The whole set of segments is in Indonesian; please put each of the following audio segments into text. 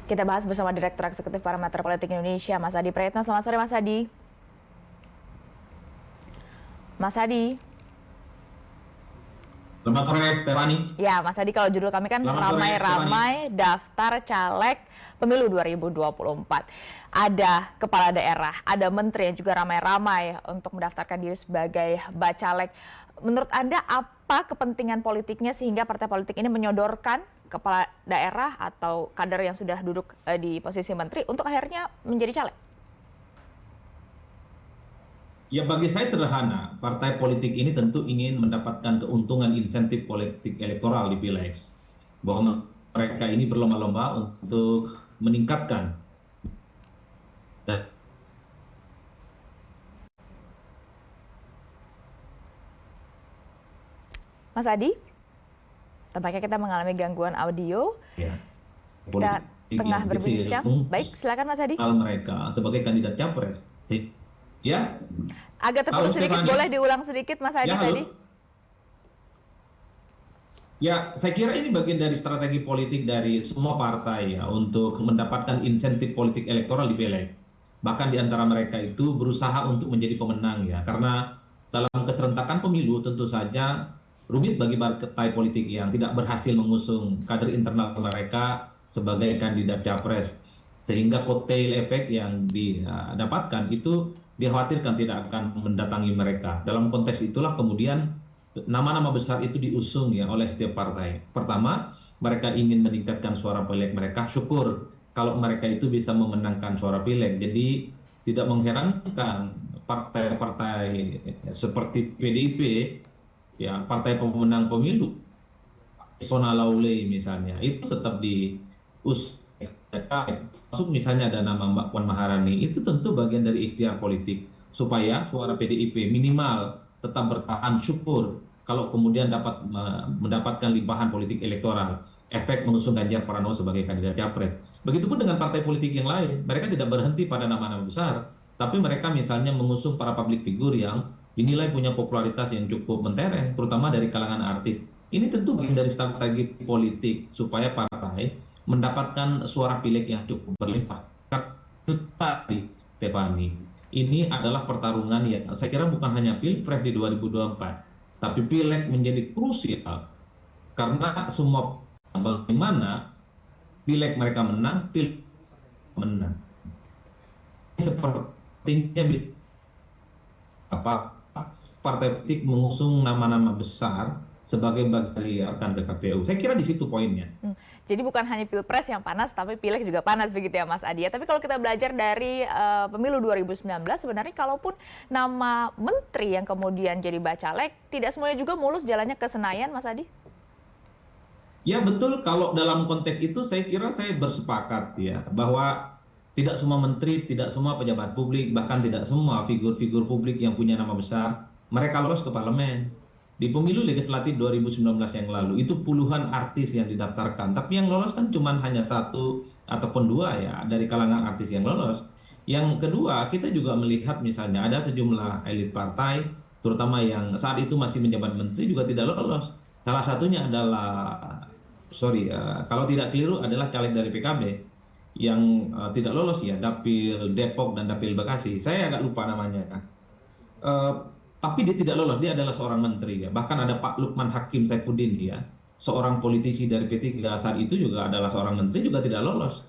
Kita bahas bersama Direktur Eksekutif Parameter Politik Indonesia, Mas Adi Praetno. Selamat sore, Mas Adi. Mas Adi. Selamat sore, Stefani. Ya, Mas Adi, kalau judul kami kan ramai-ramai daftar caleg pemilu 2024. Ada kepala daerah, ada menteri yang juga ramai-ramai untuk mendaftarkan diri sebagai bacalek. Menurut Anda, apa kepentingan politiknya sehingga partai politik ini menyodorkan kepala daerah atau kader yang sudah duduk di posisi menteri untuk akhirnya menjadi caleg? Ya, bagi saya sederhana, partai politik ini tentu ingin mendapatkan keuntungan insentif politik elektoral di Pileg. Bahwa mereka ini berlomba-lomba untuk meningkatkan. Mas Adi, tampaknya kita mengalami gangguan audio. Ya, kita tengah berbincang. Baik, silakan Mas Adi. Mereka sebagai kandidat capres. Ya. Agak terputus sedikit, boleh diulang sedikit Mas Adi tadi? Ya, saya kira ini bagian dari strategi politik dari semua partai ya untuk mendapatkan insentif politik elektoral di Pileg. Bahkan di antara mereka itu berusaha untuk menjadi pemenang ya, karena dalam keserentakan pemilu tentu saja rumit bagi partai politik yang tidak berhasil mengusung kader internal mereka sebagai kandidat capres, sehingga kotel efek yang didapatkan itu dikhawatirkan tidak akan mendatangi mereka. Dalam konteks itulah kemudian nama-nama besar itu diusung ya oleh setiap partai. Pertama, mereka ingin meningkatkan suara Pileg mereka, syukur kalau mereka itu bisa memenangkan suara Pileg. Jadi tidak mengherankan partai-partai seperti PDIP, ya partai pemenang pemilu, Sona Laule misalnya, itu tetap diusung. Masuk misalnya ada nama Mbak Puan Maharani, itu tentu bagian dari ikhtiar politik supaya suara PDIP minimal tetap bertahan, syukur kalau kemudian dapat mendapatkan limpahan politik elektoral, efek mengusung Ganjar Pranowo sebagai kandidat capres. Begitupun dengan partai politik yang lain, mereka tidak berhenti pada nama-nama besar, tapi mereka misalnya mengusung para public figure yang dinilai punya popularitas yang cukup mentereng, terutama dari kalangan artis. Ini tentu bagian dari strategi politik supaya partai mendapatkan suara Pileg yang cukup berlimpah. Tetapi, Stefani, ini adalah pertarungan yang saya kira bukan hanya Pilpres di 2024, tapi Pileg menjadi krusial karena semua bagaimana Pileg mereka menang, Pileg menang. Sepertinya partai politik mengusung nama-nama besar sebagai bagian dari rekan BKPU. Saya kira di situ poinnya. Jadi bukan hanya Pilpres yang panas, tapi Pileg juga panas begitu ya Mas Adi. Tapi kalau kita belajar dari pemilu 2019, sebenarnya kalaupun nama menteri yang kemudian jadi bacalek, tidak semuanya juga mulus jalannya ke Senayan, Mas Adi? Ya betul, kalau dalam konteks itu saya kira saya bersepakat ya, bahwa tidak semua menteri, tidak semua pejabat publik, bahkan tidak semua figur-figur publik yang punya nama besar, mereka lolos ke parlemen. Di pemilu legislatif 2019 yang lalu, itu puluhan artis yang didaftarkan. Tapi yang lolos kan cuma hanya satu ataupun dua ya, dari kalangan artis yang lolos. Yang kedua, kita juga melihat misalnya ada sejumlah elit partai, terutama yang saat itu masih menjabat menteri juga tidak lolos. Salah satunya adalah, kalau tidak keliru adalah caleg dari PKB yang tidak lolos ya, Dapil Depok dan Dapil Bekasi. Saya agak lupa namanya. Tapi dia tidak lolos, dia adalah seorang menteri ya. Bahkan ada Pak Lukman Hakim Saifuddin ya, seorang politisi dari P3 saat itu juga adalah seorang menteri, juga tidak lolos.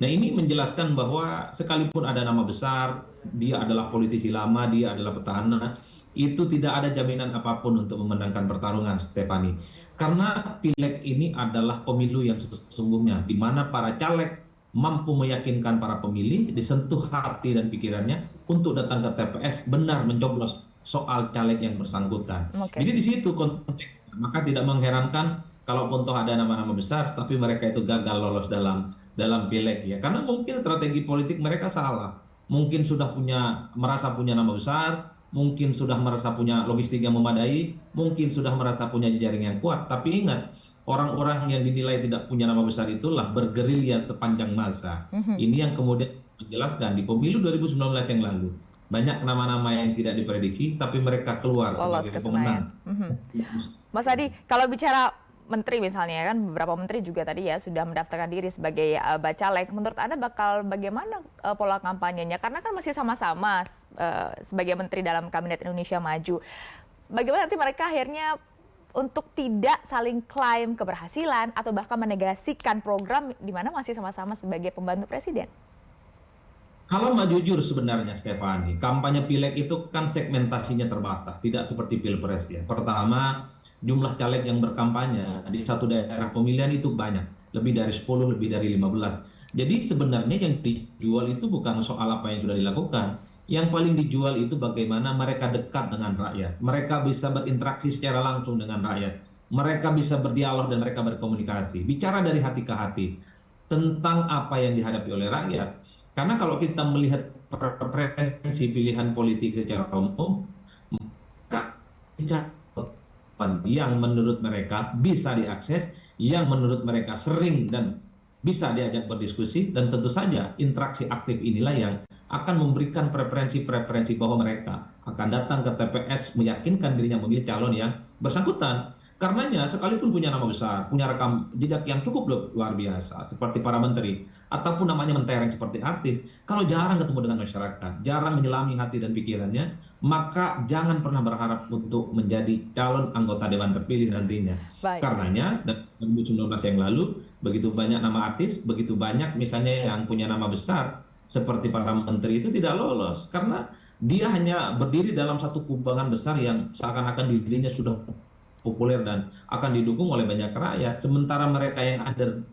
Nah ini menjelaskan bahwa sekalipun ada nama besar, dia adalah politisi lama, dia adalah petahana, itu tidak ada jaminan apapun untuk memenangkan pertarungan, Stefani. Karena Pileg ini adalah pemilu yang sesungguhnya, di mana para caleg mampu meyakinkan para pemilih, disentuh hati dan pikirannya untuk datang ke TPS benar mencoblos soal caleg yang bersangkutan. Jadi di situ konteks, maka tidak mengherankan kalaupun toh ada nama-nama besar, tapi mereka itu gagal lolos dalam Pileg ya. Karena mungkin strategi politik mereka salah. Mungkin sudah merasa punya nama besar, mungkin sudah merasa punya logistik yang memadai, mungkin sudah merasa punya jejaring yang kuat. Tapi ingat, orang-orang yang dinilai tidak punya nama besar itulah bergerilya sepanjang masa. Ini yang kemudian menjelaskan di pemilu 2019 yang lalu. Banyak nama-nama yang tidak diprediksi, tapi mereka keluar sebagai pemenang. Mas Adi, kalau bicara menteri misalnya kan, beberapa menteri juga tadi ya sudah mendaftarkan diri sebagai bacalek. Menurut Anda bakal bagaimana pola kampanyenya? Karena kan masih sama-sama sebagai menteri dalam Kabinet Indonesia Maju. Bagaimana nanti mereka akhirnya untuk tidak saling klaim keberhasilan atau bahkan menegasikan program di mana masih sama-sama sebagai pembantu presiden? Kalau mau jujur sebenarnya Stefani, kampanye pileg itu kan segmentasinya terbatas, tidak seperti pilpres ya. Pertama, jumlah caleg yang berkampanye di satu daerah pemilihan itu banyak, lebih dari 10, lebih dari 15. Jadi sebenarnya yang dijual itu bukan soal apa yang sudah dilakukan. Yang paling dijual itu bagaimana mereka dekat dengan rakyat. Mereka bisa berinteraksi secara langsung dengan rakyat. Mereka bisa berdialog dan mereka berkomunikasi. Bicara dari hati ke hati tentang apa yang dihadapi oleh rakyat. Karena kalau kita melihat preferensi pilihan politik secara umum, maka yang menurut mereka bisa diakses, yang menurut mereka sering dan bisa diajak berdiskusi, dan tentu saja interaksi aktif inilah yang akan memberikan preferensi-preferensi bahwa mereka akan datang ke TPS meyakinkan dirinya memilih calon yang bersangkutan. Karenanya sekalipun punya nama besar, punya rekam jejak yang cukup luar biasa seperti para menteri, ataupun namanya mentereng seperti artis, kalau jarang ketemu dengan masyarakat, jarang menyelami hati dan pikirannya, maka jangan pernah berharap untuk menjadi calon anggota dewan terpilih nantinya. Baik. Karenanya, dari 2019 yang lalu, begitu banyak nama artis, begitu banyak misalnya yang punya nama besar, seperti para menteri itu tidak lolos. Karena dia hanya berdiri dalam satu kubangan besar yang seakan-akan dirinya sudah populer dan akan didukung oleh banyak rakyat. Sementara mereka yang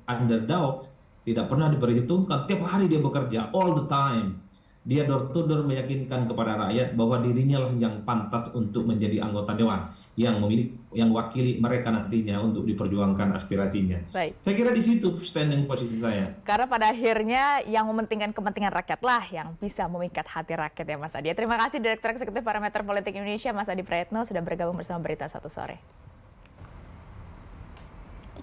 underdog tidak pernah diperhitungkan. Tiap hari dia bekerja, all the time. Dia door to door meyakinkan kepada rakyat bahwa dirinya lah yang pantas untuk menjadi anggota dewan yang wakili mereka nantinya untuk diperjuangkan aspirasinya. Baik. Saya kira di situ standing posisi saya. Karena pada akhirnya yang mementingkan kepentingan rakyat lah yang bisa memikat hati rakyat ya Mas Adi. Terima kasih Direktur Eksekutif Parameter Politik Indonesia Mas Adi Praetno sudah bergabung bersama Berita Satu Sore.